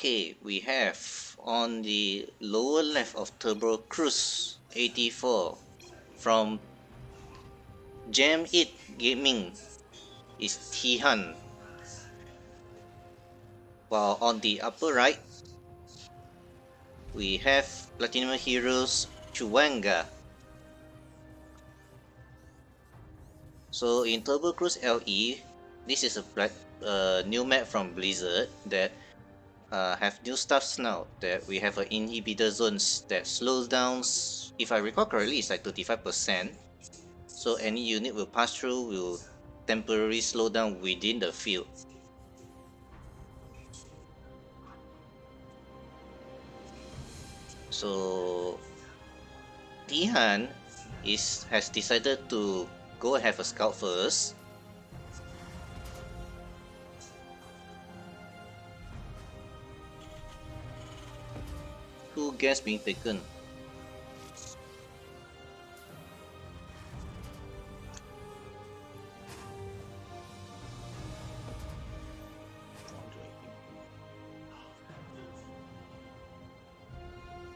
Okay, we have on the lower left of Turbo Cruise 84 from JaM Gaming is Teejhan, while on the upper right we have Platinum Heroes Chuwanga. So in Turbo Cruise LE, this is a new map from Blizzard that have new stuffs now. That we have inhibitor zones that slows down. If I recall correctly, it's like 35%. So any unit will pass through will temporarily slow down within the field. So Teejhan has decided to go have a scout first. Two gas being taken.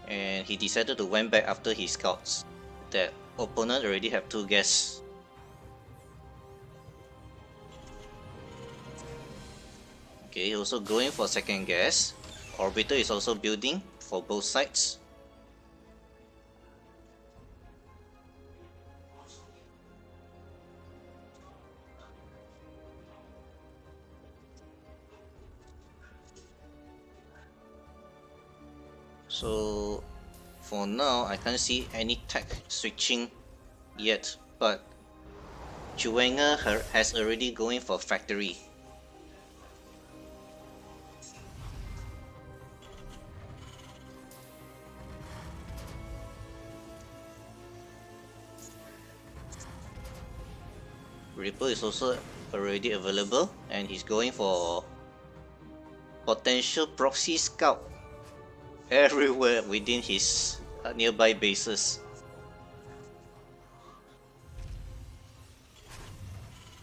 And he decided to went back after his scouts. That opponent already have two gas. Okay, also going for second gas. Orbiter is also building for both sides. So for now, I can't see any tech switching yet, but Chuwanga has already going for factory. Reaper is also already available, and he's going for potential proxy scout everywhere within his nearby bases.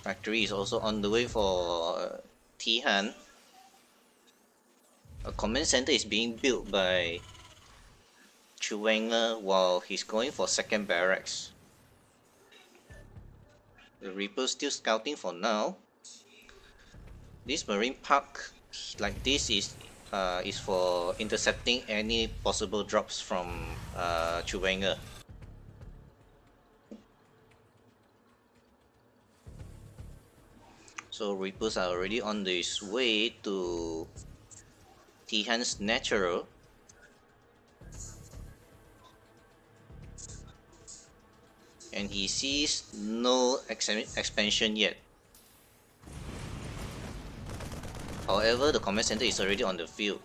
Factory is also on the way for Teejhan. A command center is being built by Chuwanga while he's going for second barracks. The Reaper still scouting for now. This marine park like this is for intercepting any possible drops from Chuwanga. So Reapers are already on this way to Teejhan's natural. And he sees no expansion yet. However, the command center is already on the field.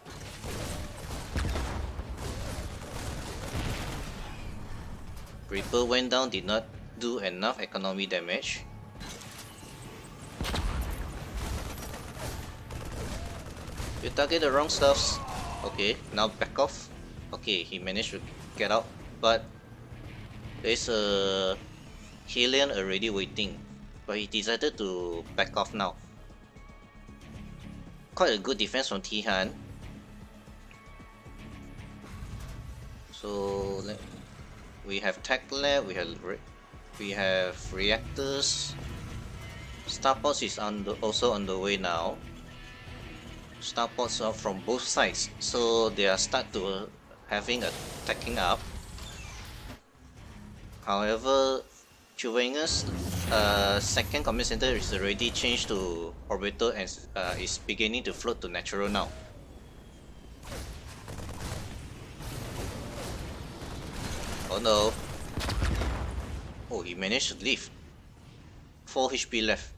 Reaper went down, did not do enough economy damage. You target the wrong stuffs. Okay, now back off. Okay, he managed to get out, but there's a Hylian already waiting, but he decided to back off now. Quite a good defense from Teejhan. So we have tech lab, we have reactors. Starports is also on the way now. Starports are from both sides, so they are start to having a attacking up. However, Chuwanga's second command center is already changed to orbital and is beginning to float to natural now. Oh no. Oh, he managed to leave. 4 HP left.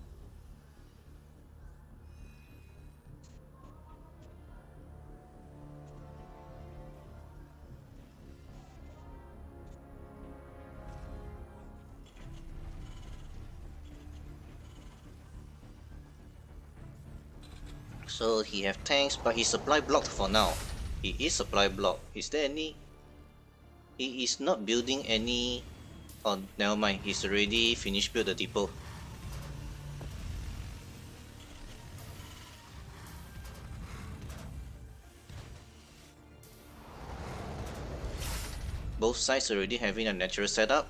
So he have tanks, but he's supply blocked for now. He is supply blocked. Is there any? He is not building any. Oh, never mind. He's already finished build the depot. Both sides already having a natural setup.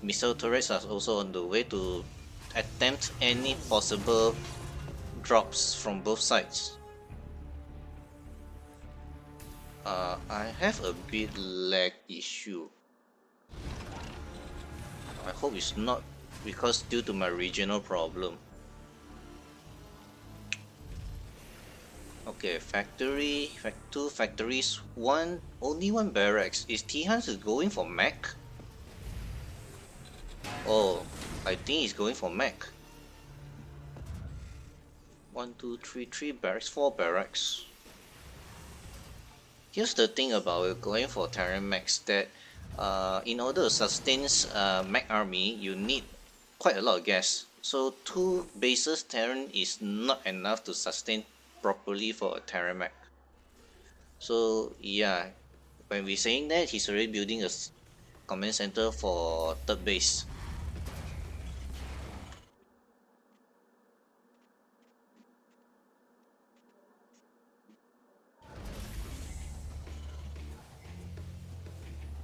Missile turrets are also on the way to attempt any possible drops from both sides. I have a bit lag issue. I hope it's not because due to my regional problem. Okay, two factories, only one barracks. Is Teejhan going for mech? Oh, I think he's going for mech. 1, 2, 3, 3 barracks, 4 barracks. Here's the thing about going for Terran mechs that in order to sustain mech army, you need quite a lot of gas. So 2 bases Terran is not enough to sustain properly for a Terran mech. So yeah, when we're saying that, he's already building a command center for 3rd base.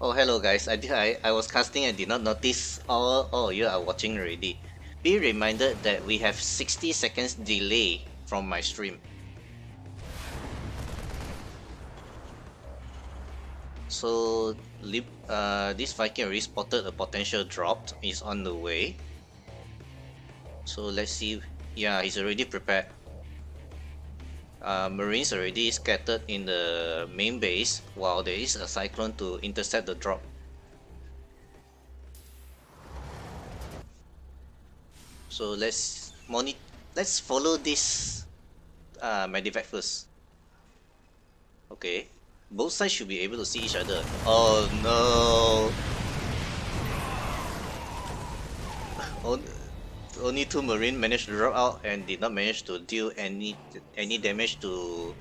Oh, hello guys. I was casting and did not notice all you are watching already. Be reminded that we have 60 seconds delay from my stream. So this Viking already spotted a potential drop. Is on the way. So let's see. Yeah, he's already prepared. Marines already scattered in the main base while there is a cyclone to intercept the drop. So let's follow this medevac first. Okay, both sides should be able to see each other. Oh no! Only 2 Marine managed to drop out and did not manage to deal any damage to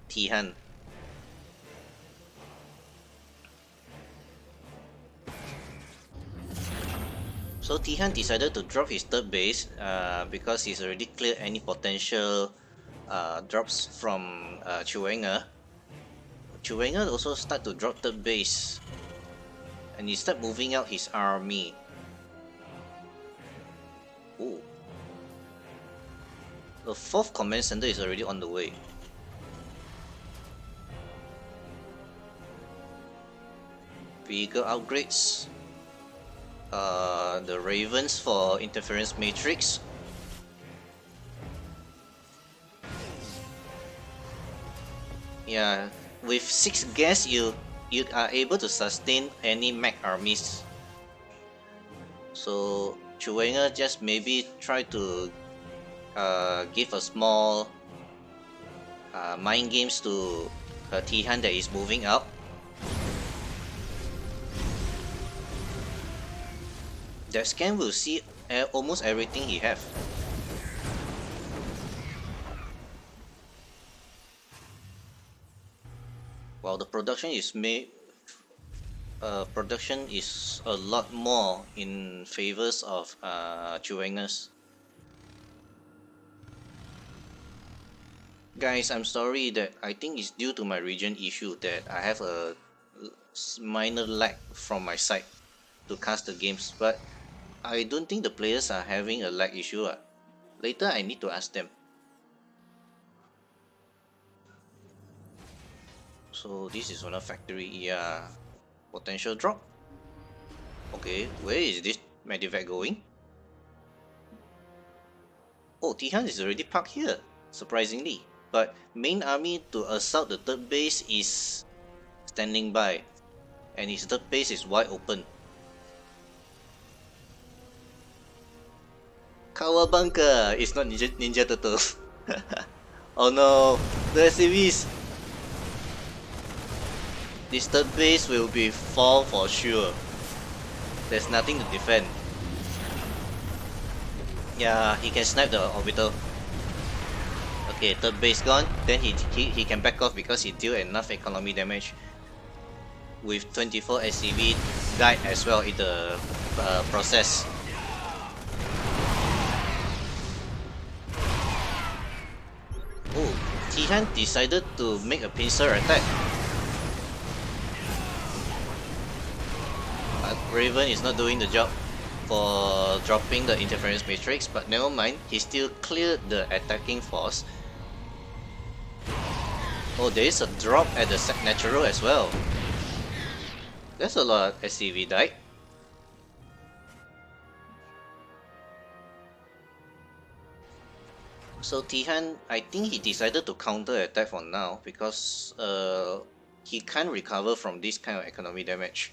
Teejhan. So Teejhan decided to drop his 3rd base because he's already cleared any potential drops from Chuwanga. Chuwanga also start to drop 3rd base and he start moving out his army. Ooh. The 4th command center is already on the way. Vehicle upgrades. The Ravens for interference matrix. Yeah, with 6 gas you are able to sustain any mech armies. So Chuwanga just maybe try to give a small mind games to Teejhan that is moving up. That scan will see almost everything he have. While the production is a lot more in favors of Chuwanga's. Guys, I'm sorry that I think it's due to my region issue that I have a minor lag from my side to cast the games, but I don't think the players are having a lag issue. Later I need to ask them. So this is one of factory, yeah. Potential drop. Okay, where is this medevac going? Oh, Teejhan is already parked here, surprisingly. But main army to assault the 3rd base is standing by, and his 3rd base is wide open. Kawabunga! It's not Ninja Turtles. Oh no, the SCVs! This 3rd base will be fall for sure. There's nothing to defend. Yeah, he can snipe the orbital. Okay, 3rd base gone. Then he can back off because he deal enough economy damage. With 24 SCV died as well in the process. Oh, Teejhan decided to make a pincer attack. Raven is not doing the job for dropping the interference matrix, but never mind, he still cleared the attacking force. Oh, there is a drop at the natural as well. That's a lot of SCV died. So Teejhan, I think he decided to counter attack for now because he can't recover from this kind of economic damage.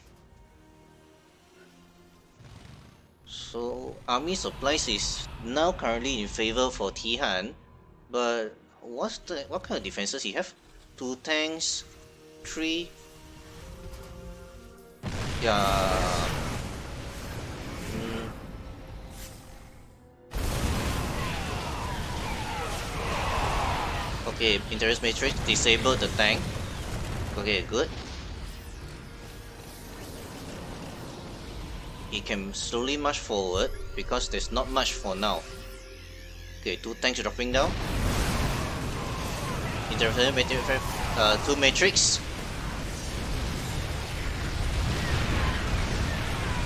So army supplies is now currently in favor for Teejhan, but what kind of defenses he have? 2 tanks, 3. Yeah. Okay, interest matrix disable the tank. Okay, good. He can slowly march forward because there's not much for now. Okay, 2 tanks dropping down. Interference matrix, 2 matrix.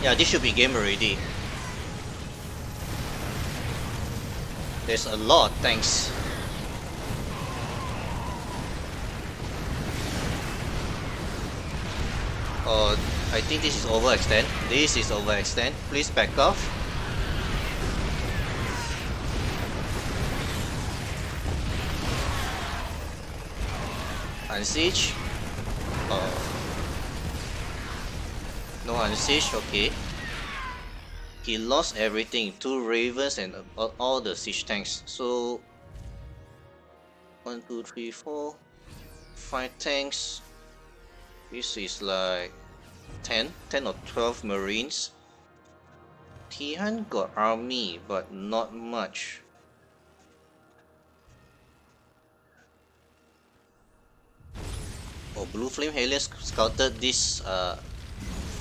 Yeah, this should be game already. There's a lot of tanks. Oh, I think this is overextend. This is overextend. Please back off. Unsiege. Oh. No unsiege, okay. He lost everything. 2 ravens and all the siege tanks. So 1, 2, 3, 4, 5 tanks. This is like 10 or 12 marines. Teejhan got army, but not much. Oh, Blue Flame Helios scouted this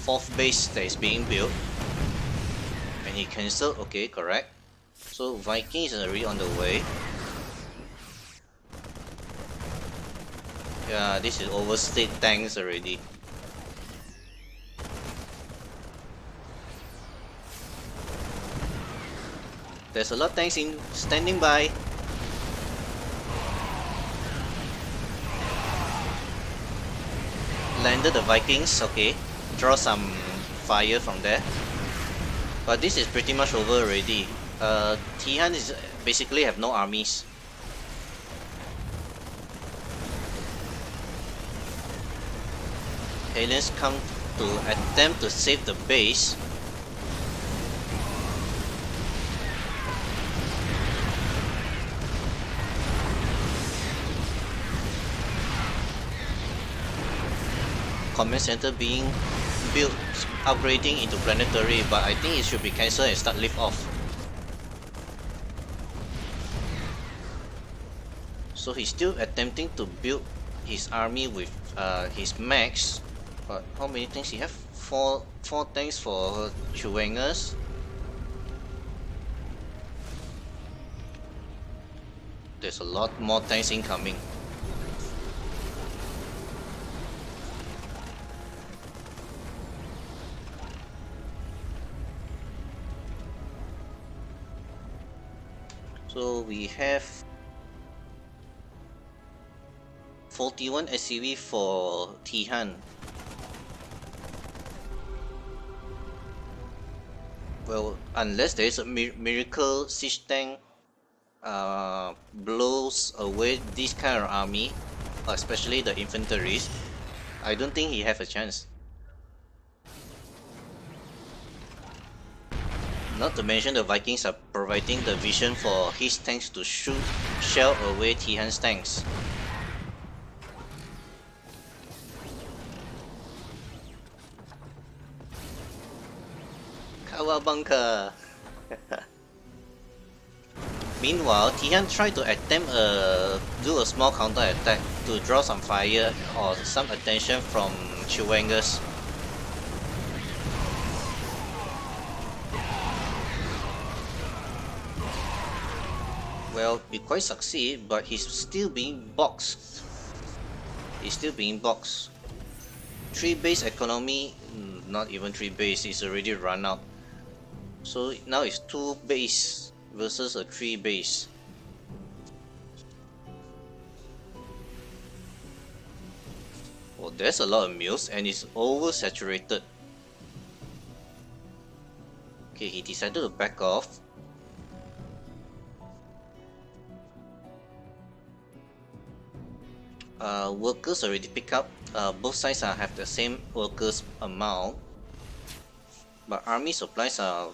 4th base that is being built. And he cancelled, okay, correct. So Viking is already on the way. Yeah, this is overstayed tanks already. There's a lot of tanks in standing by. Landed the Vikings, okay. Draw some fire from there. But this is pretty much over already. Teejhan is basically have no armies. Aliens come to attempt to save the base. Command center being built, upgrading into planetary, but I think it should be cancelled and start lift off. So he's still attempting to build his army with his max. But how many tanks he have? 4 tanks for Chuwangas. There's a lot more tanks incoming. So we have 41 SCV for Teejhan. Well, unless there is a miracle siege tank blows away this kind of army, especially the infantries, I don't think he have a chance. Not to mention the Vikings are providing the vision for his tanks to shell away Teejhan's tanks. Kawabunga! Meanwhile, Teejhan tried to attempt do a small counter attack to draw some fire or some attention from Chuwangas. Well, it quite succeed, but he's still being boxed. He's still being boxed. 3 base economy, not even 3 base, is already run out. So now it's 2 base versus a 3 base. Well, there's a lot of mills and it's oversaturated. Okay, he decided to back off. Workers already pick up. Both sides have the same workers amount, but army supplies are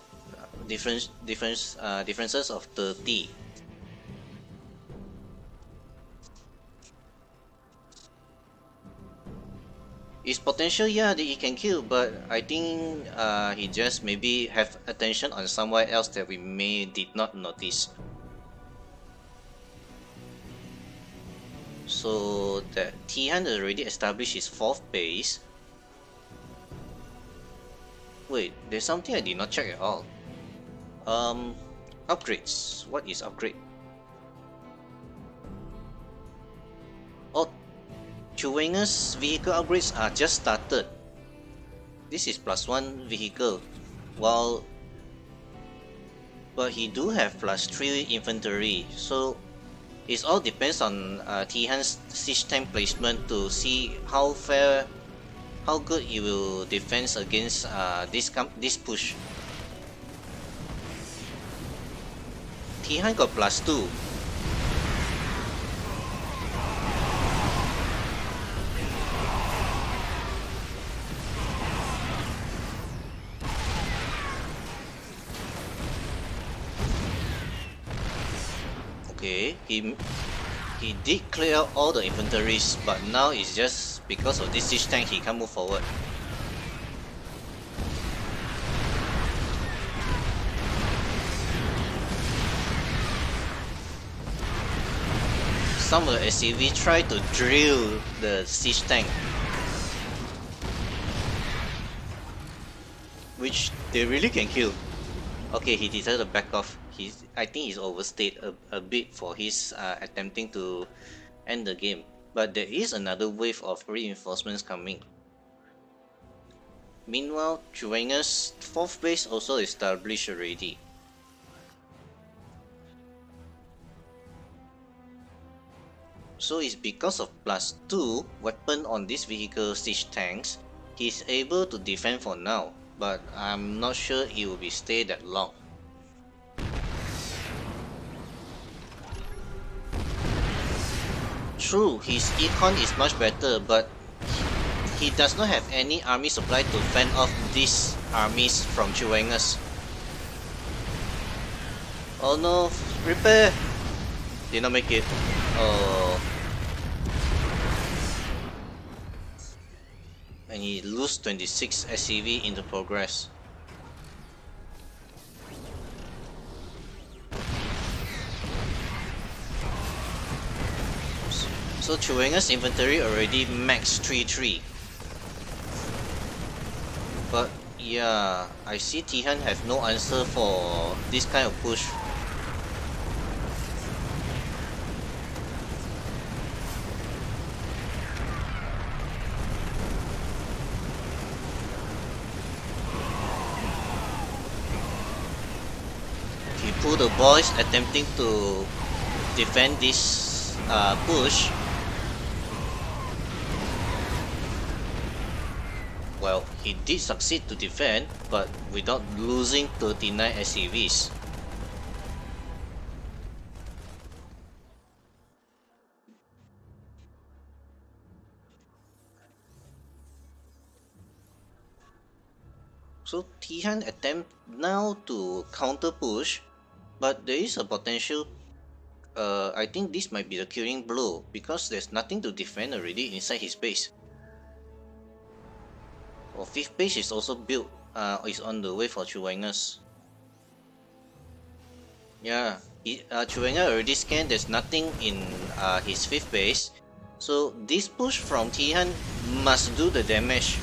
differences of 30. His potential, yeah, that he can kill, but I think he just maybe have attention on somewhere else that we did not notice. So that Teejhan has already established his 4th base. Wait, there's something I did not check at all. Upgrades. What is upgrade? Oh, Chuwanga's vehicle upgrades are just started. This is +1 vehicle, but he do have +3 infantry, so it all depends on Teejhan's siege tank placement to see how good he will defend against this push. Teejhan got +2. Okay, he did clear out all the inventories, but now it's just because of this siege tank he can't move forward. Some of the SCV try to drill the siege tank, which they really can kill. Okay, he decided to back off. I think he's overstayed a bit for his attempting to end the game. But there is another wave of reinforcements coming. Meanwhile, Chuwanga's 4th base also established already. So it's because of +2 weapon on this vehicle siege tanks, he's able to defend for now, but I'm not sure it will be stay that long. True, his econ is much better, but he does not have any army supply to fend off these armies from Chuwanga's. Oh no, repair! Did not make it. Oh. And he lose 26 SCV in the progress. So Chuwanga's inventory already max 3-3. But yeah, I see Teejhan have no answer for this kind of push. He pulled the boys attempting to defend this push. Well, he did succeed to defend, but without losing 39 SCVs. So Teejhan attempt now to counter push, but there is a potential. I think this might be the killing blow because there's nothing to defend already inside his base. Well, 5th base is also built, is on the way for Chuwanga's. Yeah, Chuwanga already scanned, there's nothing in his 5th base. So this push from Teejhan must do the damage.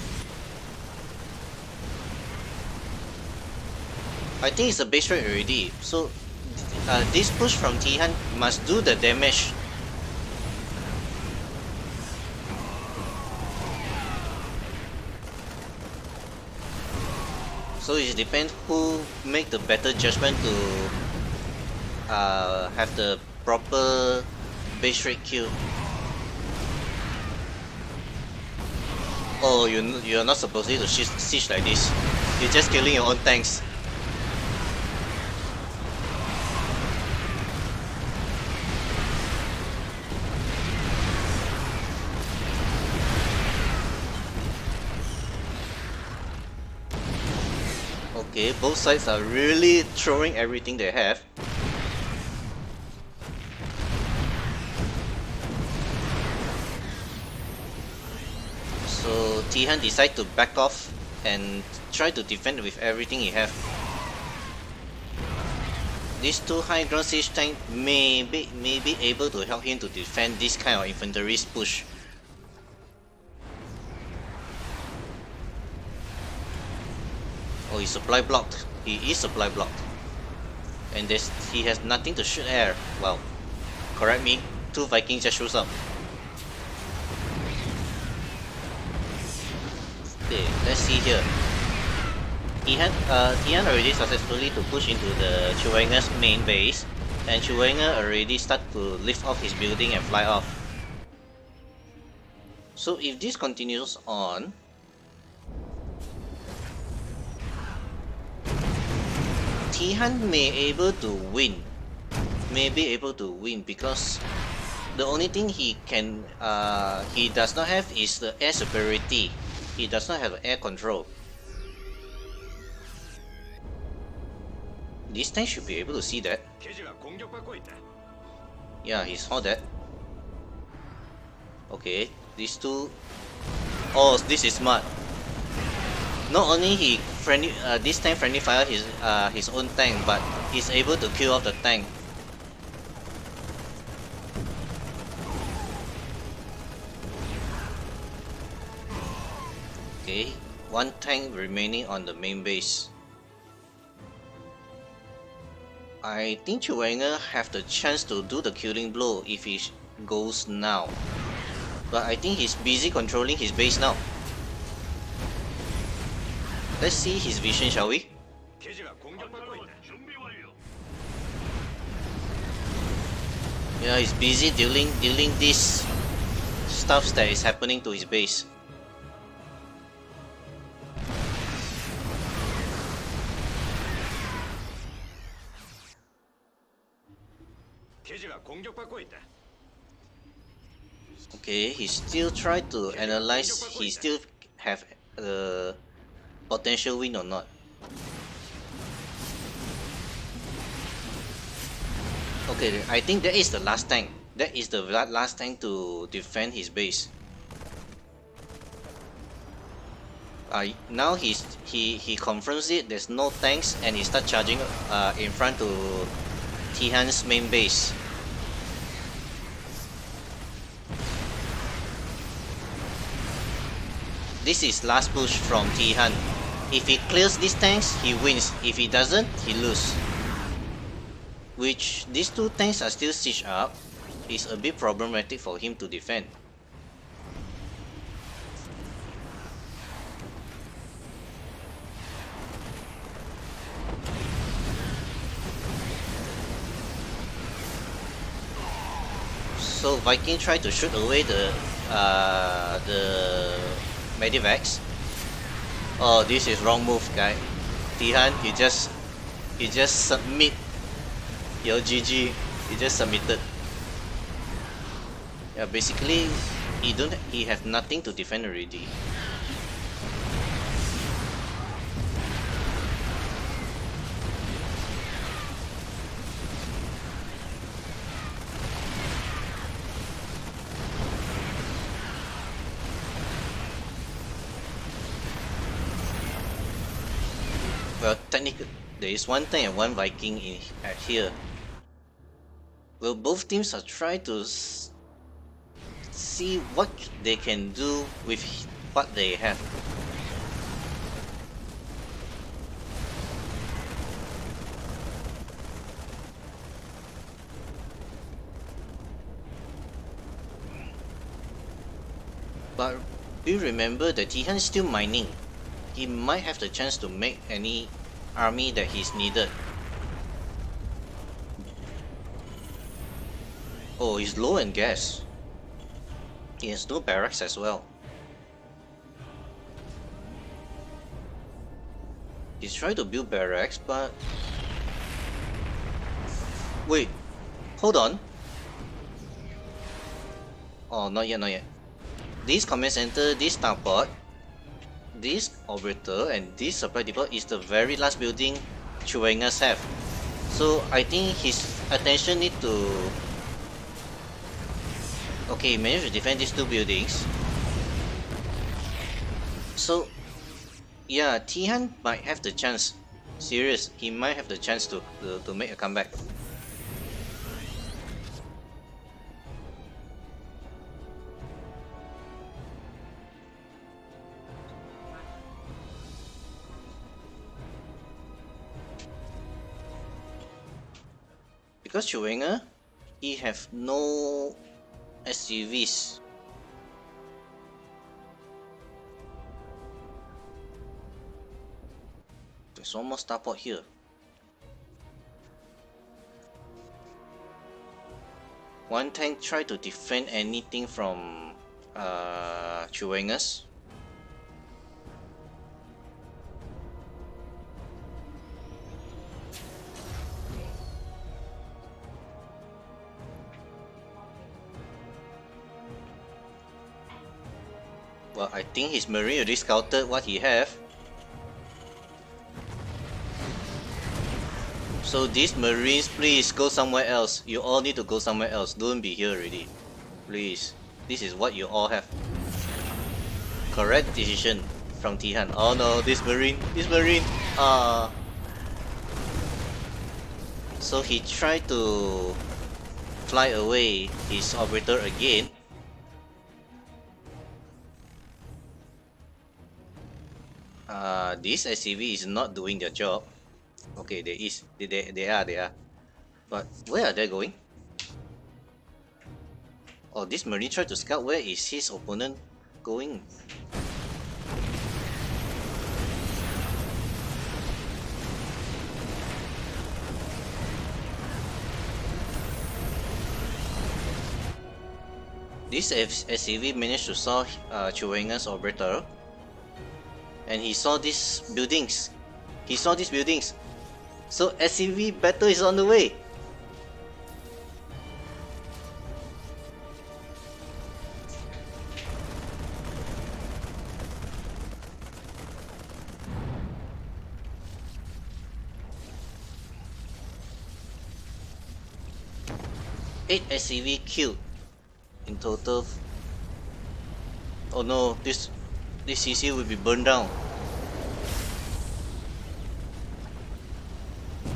I think it's a base rate already, so this push from Teejhan must do the damage. So it depends who make the better judgment to have the proper base rate kill. Oh, you're not supposed to siege like this. You're just killing your own tanks. Okay, both sides are really throwing everything they have. So Teejhan decides to back off and try to defend with everything he have. These two high ground siege tank may be able to help him to defend this kind of infantry push. Oh, he's supply blocked. He is supply blocked. And he has nothing to shoot air. Wow. Correct me. Two Vikings just shows up. Okay, let's see here. Teejhan already successfully to push into the Chuwanga's main base, and Chuwanga already start to lift off his building and fly off. So if this continues on, Teejhan may be able to win because the only thing he does not have is the air superiority. He does not have air control. This tank should be able to see that. Yeah, he saw that. Okay, these two. Oh, this is smart. Not only this tank friendly fire his own tank, but he's able to kill off the tank. Okay, one tank remaining on the main base. I think Chuwanga have the chance to do the killing blow if he goes now. But I think he's busy controlling his base now. Let's see his vision, shall we? Yeah, he's busy dealing this stuff that is happening to his base. Okay, he still try to analyze. He still have potential win or not. Okay, I think that is the last tank. That is the last tank to defend his base. Now he confirms it. There's no tanks, and he start charging in front to Teejhan's main base. This is last push from Teejhan. If he clears these tanks, he wins. If he doesn't, he loses. Which these two tanks are still sieged up, is a bit problematic for him to defend. So Viking tried to shoot away the Medivacs. Oh, this is wrong move, guy. Teejhan, you just submit your GG. You just submitted. Yeah, basically he have nothing to defend already. Well, technically, there is one tank and one Viking here. Well, both teams are trying to see what they can do with what they have. But we remember that Teejhan is still mining. he might have the chance to make any army that he's needed. Oh, he's low in gas. He has no barracks as well. He's trying to build barracks, but... Wait, hold on. Oh, not yet, not yet. This command center, this starport, this orbiter, and this supply depot is the very last building Chuwanga's have. So I think his attention need to... Okay, he managed to defend these two buildings. So yeah, Teejhan might have the chance. Serious, he might have the chance to make a comeback. Because Chuwanga, he have no SUVs. There's one more starport here. One tank try to defend anything from Chuwanga's. Well, I think his marine already scouted what he have. So these marines, please go somewhere else. You all need to go somewhere else. Don't be here already. Please. This is what you all have. Correct decision from Teejhan. Oh no, this marine. So he tried to fly away his operator again. This SCV is not doing their job. Okay, they are. But where are they going? Oh, this marine tried to scout where is his opponent going. This SCV managed to saw Chuwanga's operator, and he saw these buildings. So SCV battle is on the way. Eight SCV killed in total. Oh no, this CC will be burned down.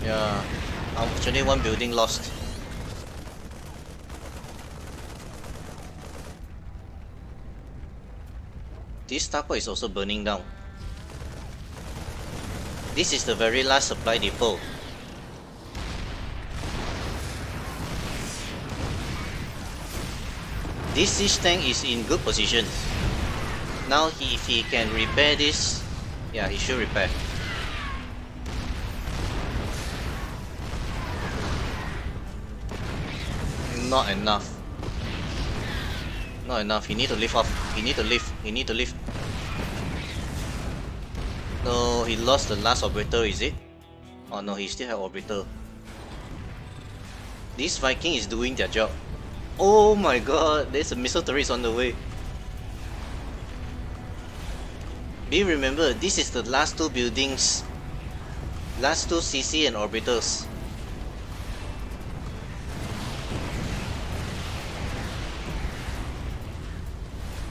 Yeah, unfortunately one building lost. This starport is also burning down. This is the very last supply depot. This siege tank is in good position. Now if he can repair this, yeah, he should repair. Not enough. He need to lift off. He need to lift. No, he lost the last operator, is it? Oh no, he still have operator. This Viking is doing their job. Oh my god, there's a missile turret on the way. Be remember, this is the last two buildings. Last two CC and orbiters.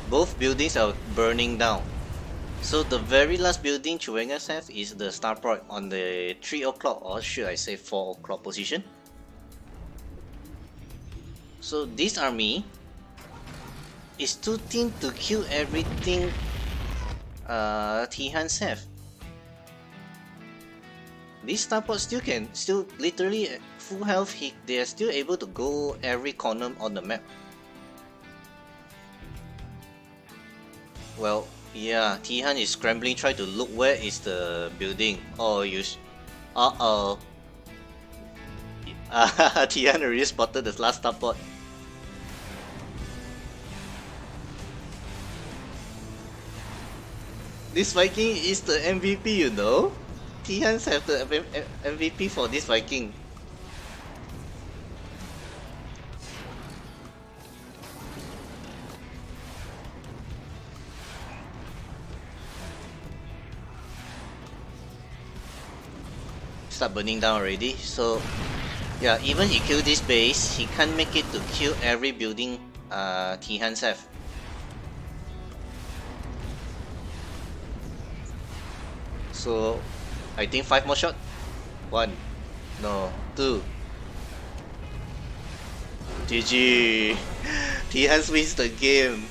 Both buildings are burning down. So the very last building Chuwanga's have is the starport on the 3 o'clock, or should I say 4 o'clock position. So this army is too thin to kill everything Teejhan's have. This starport still literally at full health. They are still able to go every corner on the map. Well, Yeah, Teejhan is scrambling, try to look where is the building. Oh, uh-oh. Teejhan already spotted the last starport. This Viking is the MVP, you know? Teejhan's have the MVP for this Viking. Start burning down already. So yeah, even he kill this base, he can't make it to kill every building Teejhan's have. So I think 5 more shot. 1, no, 2. GG. Teejhan wins the game.